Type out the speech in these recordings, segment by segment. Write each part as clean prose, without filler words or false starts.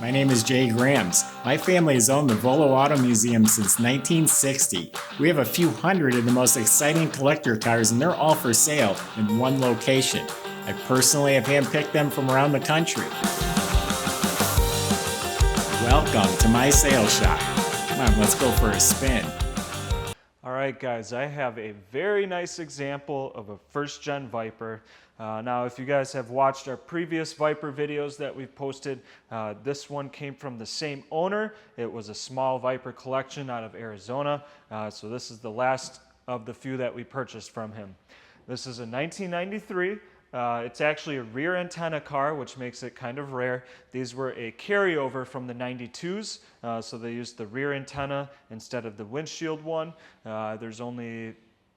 My name is Jay Grams. My family has owned the Volo Auto Museum since 1960. We have a few hundred of the most exciting collector cars, and they're all for sale in one location. I personally have handpicked them from around the country. Welcome to my sales shop. Come on, let's go for a spin. All right, guys, I have a very nice example of a first-gen Viper. Now, if you guys have watched our previous Viper videos that we've posted, this one came from the same owner. It was a small Viper collection out of Arizona, so this is the last of the few that we purchased from him. This is a 1993. It's actually a rear antenna car, which makes it kind of rare. These were a carryover from the 92s, so they used the rear antenna instead of the windshield one. There's only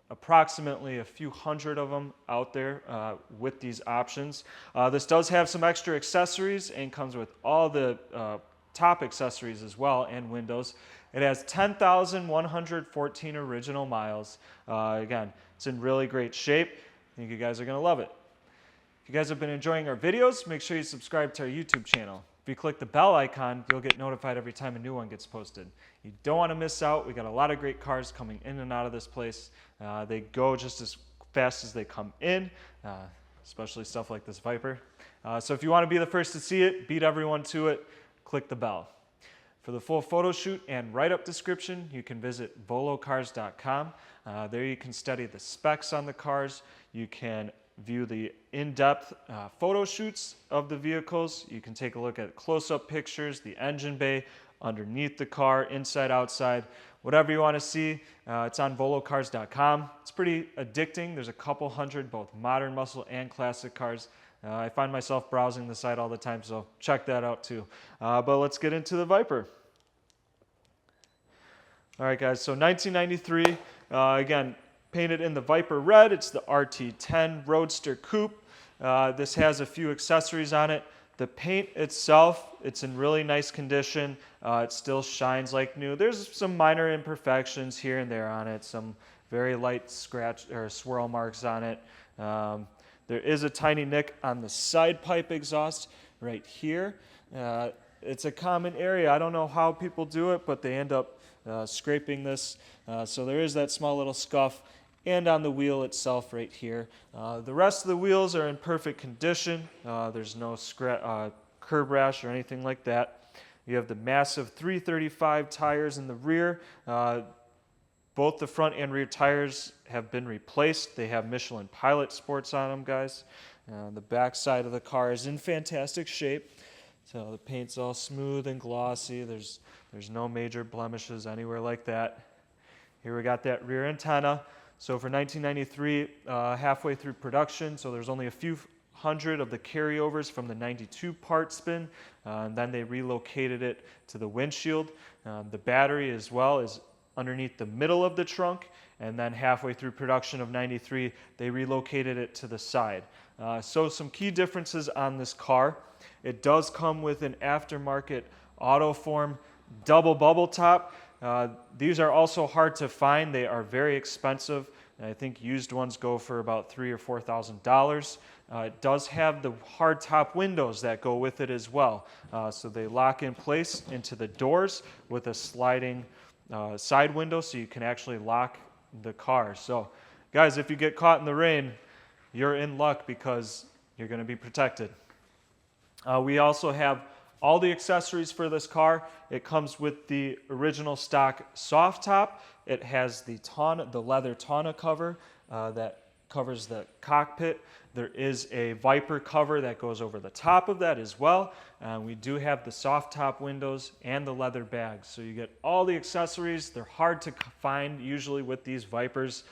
approximately a few hundred of them out there with these options. This does have some extra accessories and comes with all the top accessories as well and windows. It has 10,114 original miles. Again, it's in really great shape. I think you guys are going to love it. If you guys have been enjoying our videos, make sure you subscribe to our YouTube channel. If you click the bell icon, you'll get notified every time a new one gets posted. You don't want to miss out. We got a lot of great cars coming in and out of this place. They go just as fast as they come in, especially stuff like this Viper. So if you want to be the first to see it, beat everyone to it, click the bell. For the full photo shoot and write-up description, you can visit volocars.com. There you can study the specs on the cars. You can view the in-depth photo shoots of the vehicles. You can take a look at close-up pictures, the engine bay, underneath the car, inside, outside, whatever you want to see. It's on volocars.com. It's pretty addicting. There's a couple hundred, both modern muscle and classic cars. I find myself browsing the site all the time, so check that out too. But let's get into the Viper. All right, guys, so 1993, again, painted in the Viper red. It's the RT10 Roadster Coupe. This has a few accessories on it. The paint itself, it's in really nice condition. It still shines like new. There's some minor imperfections here and there on it, some very light scratch or swirl marks on it. There is a tiny nick on the side pipe exhaust right here. It's a common area. I don't know how people do it, but they end up scraping this. So there is that small little scuff. And on the wheel itself right here. The rest of the wheels are in perfect condition. There's no curb rash or anything like that. You have the massive 335 tires in the rear. Both the front and rear tires have been replaced. They have Michelin Pilot sports on them, guys. The back side of the car is in fantastic shape. So the paint's all smooth and glossy. There's no major blemishes anywhere like that. Here we got that rear antenna. So for 1993, halfway through production, so there's only a few hundred of the carryovers from the 92 part spin, and then they relocated it to the windshield. The battery as well is underneath the middle of the trunk, and then halfway through production of 93, they relocated it to the side. So some key differences on this car. It does come with an aftermarket Autoform double bubble top. These are also hard to find. They are very expensive. I think used ones go for about $3,000 or $4,000. It does have the hardtop windows that go with it as well. So they lock in place into the doors with a sliding side window, so you can actually lock the car. So guys, if you get caught in the rain, you're in luck because you're going to be protected. We also have all the accessories for this car. It comes with the original stock soft top. It has the leather tonneau cover that covers the cockpit. There is a Viper cover that goes over the top of that as well. We do have the soft top windows and the leather bags. So you get all the accessories. They're hard to find usually with these Vipers.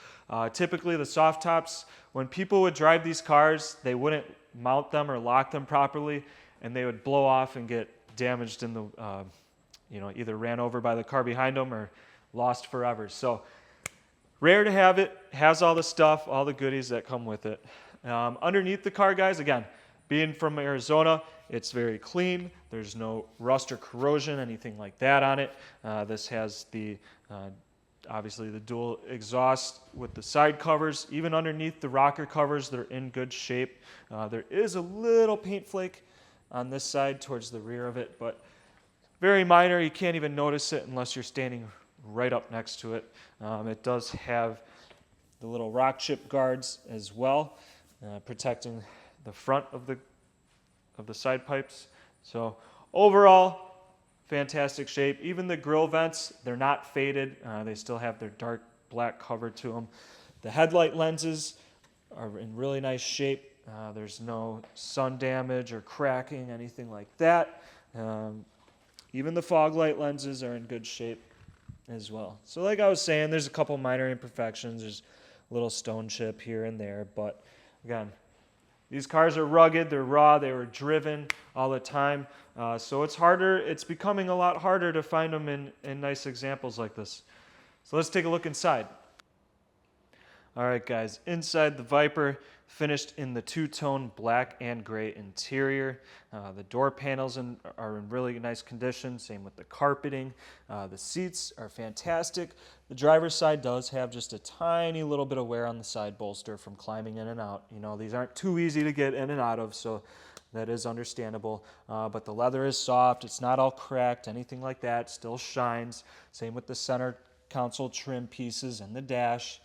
Typically the soft tops, when people would drive these cars, they wouldn't mount them or lock them properly, and they would blow off and get damaged in the, either ran over by the car behind them or lost forever. So rare to have it, has all the stuff, all the goodies that come with it. Underneath the car, guys, again, being from Arizona, it's very clean. There's no rust or corrosion, anything like that on it. This has the obviously the dual exhaust with the side covers. Even underneath the rocker covers, they're in good shape. There is a little paint flake on this side towards the rear of it, but very minor. You can't even notice it unless you're standing right up next to it. It does have the little rock chip guards as well, protecting the front of the side pipes. So overall, fantastic shape. Even the grill vents, they're not faded. They still have their dark black cover to them. The headlight lenses are in really nice shape. There's no sun damage or cracking, anything like that. Even the fog light lenses are in good shape as well. So like I was saying, there's a couple minor imperfections. There's a little stone chip here and there, but again, these cars are rugged, they're raw, they were driven all the time. So it's becoming a lot harder to find them in nice examples like this. So let's take a look inside. All right, guys, inside the Viper, finished in the two-tone black and gray interior. The door panels are in really nice condition, same with the carpeting. The seats are fantastic. The driver's side does have just a tiny little bit of wear on the side bolster from climbing in and out. You know, these aren't too easy to get in and out of, so that is understandable. But the leather is soft, it's not all cracked, anything like that, still shines. Same with the center console trim pieces and the dash.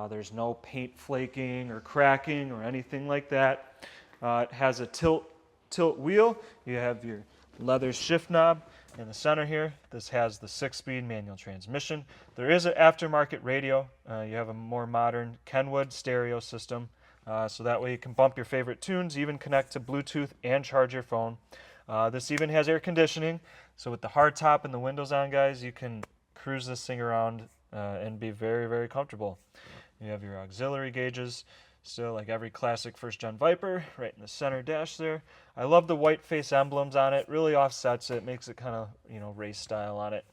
There's no paint flaking or cracking or anything like that. It has a tilt wheel. You have your leather shift knob in the center here. This has the 6-speed manual transmission. There is an aftermarket radio. You have a more modern Kenwood stereo system, so that way you can bump your favorite tunes, even connect to Bluetooth and charge your phone. This even has air conditioning, so with the hardtop and the windows on, guys, you can cruise this thing around and be very, very comfortable. You have your auxiliary gauges, still like every classic first-gen Viper, right in the center dash there. I love the white face emblems on it, really offsets it, makes it kind of, you know, race style on it.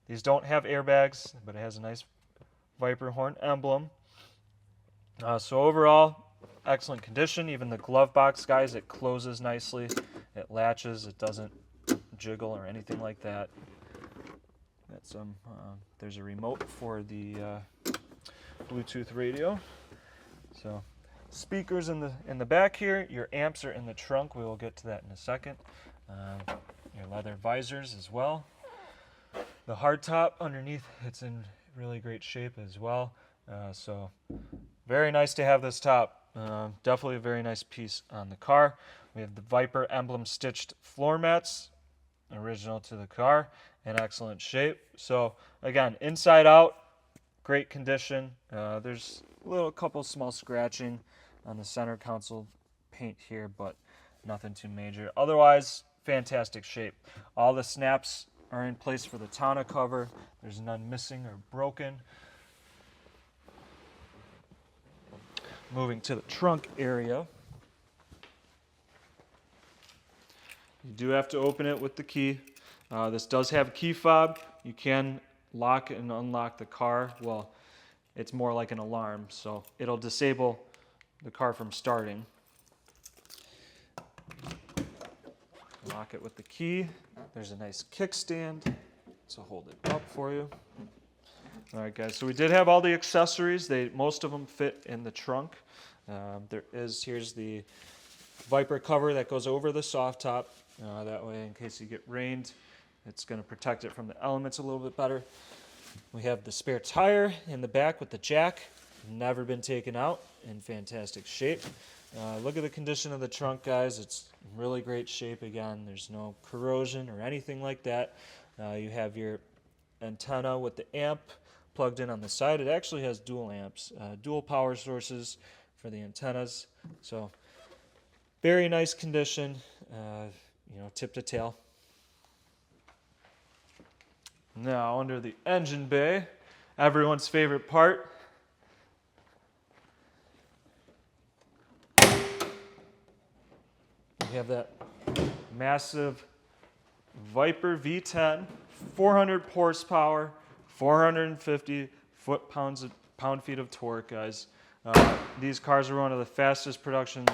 These don't have airbags, but it has a nice Viper horn emblem. So overall, excellent condition. Even the glove box, guys, it closes nicely, it latches, it doesn't jiggle or anything like that. Got some, there's a remote for the Bluetooth radio. So speakers in the back here. Your amps are in the trunk. We will get to that in a second. Your leather visors as well. The hardtop underneath, it's in really great shape as well. So very nice to have this top. Definitely a very nice piece on the car. We have the Viper emblem stitched floor mats, original to the car, in excellent shape. So again, inside out, great condition. There's a couple small scratching on the center console paint here, but nothing too major. Otherwise, fantastic shape. All the snaps are in place for the tonneau cover. There's none missing or broken. Moving to the trunk area. You do have to open it with the key. This does have a key fob. You can lock and unlock the car. Well, it's more like an alarm, so it'll disable the car from starting. Lock it with the key. There's a nice kickstand to hold it up for you. All right, guys, so we did have all the accessories. Most of them fit in the trunk. Here's the Viper cover that goes over the soft top. That way, in case you get rained, it's going to protect it from the elements a little bit better. We have the spare tire in the back with the jack. Never been taken out, in fantastic shape. Look at the condition of the trunk, guys. It's in really great shape again. There's no corrosion or anything like that. You have your antenna with the amp plugged in on the side. It actually has dual amps, dual power sources for the antennas. So very nice condition, tip to tail. Now under the engine bay, everyone's favorite part. We have that massive Viper V10, 400 horsepower, 450 pound-feet of torque, guys. These cars are one of the fastest production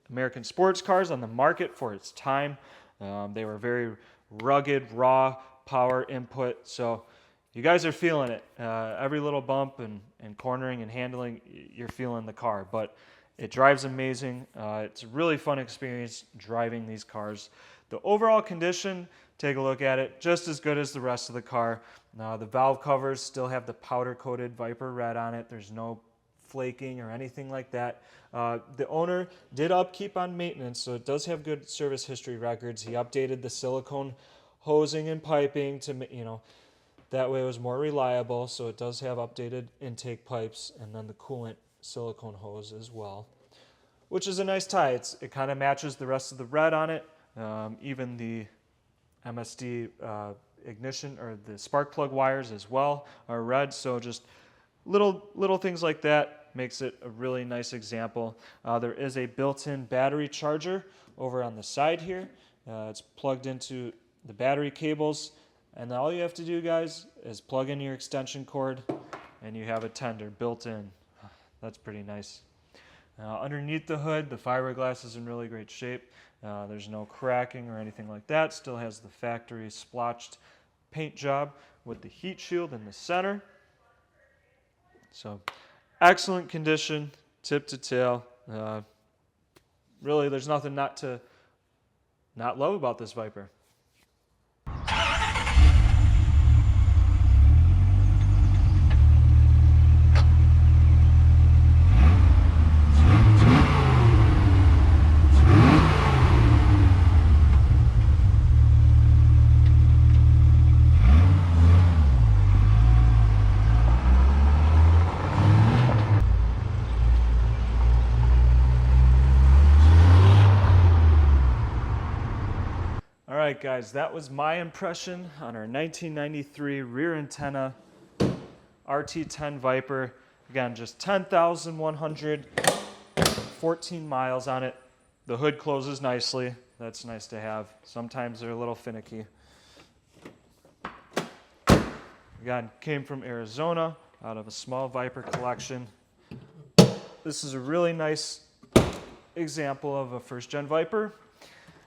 American sports cars on the market for its time. They were very rugged, raw power input, so you guys are feeling it. Every little bump and cornering and handling, you're feeling the car, but it drives amazing. It's a really fun experience driving these cars. The overall condition, take a look at it, just as good as the rest of the car. The valve covers still have the powder-coated Viper Red on it. There's no flaking or anything like that. The owner did upkeep on maintenance, so it does have good service history records. He updated the silicone hosing and piping to, that way it was more reliable. So it does have updated intake pipes and then the coolant silicone hose as well, which is a nice tie. It kind of matches the rest of the red on it. Even the MSD ignition or the spark plug wires as well are red. So just little things like that makes it a really nice example. There is a built-in battery charger over on the side here. It's plugged into the battery cables, and all you have to do, guys, is plug in your extension cord and you have a tender built in. That's pretty nice. Underneath the hood, the fiberglass is in really great shape. There's no cracking or anything like that. Still has the factory splotched paint job with the heat shield in the center. So excellent condition, tip to tail. Really, there's nothing not love about this Viper. All right, guys, that was my impression on our 1993 rear antenna RT10 Viper. Again, just 10,114 miles on it. The hood closes nicely. That's nice to have. Sometimes they're a little finicky. Again, came from Arizona out of a small Viper collection. This is a really nice example of a first-gen Viper.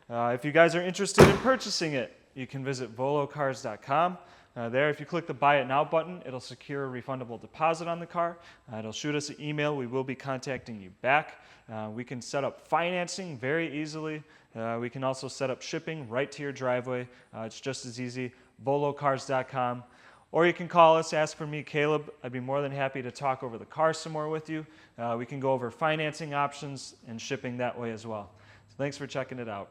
If you guys are interested in purchasing it, you can visit volocars.com. There, if you click the Buy It Now button, it'll secure a refundable deposit on the car. It'll shoot us an email. We will be contacting you back. We can set up financing very easily. We can also set up shipping right to your driveway. It's just as easy, volocars.com. Or you can call us, ask for me, Caleb. I'd be more than happy to talk over the car some more with you. We can go over financing options and shipping that way as well. So thanks for checking it out.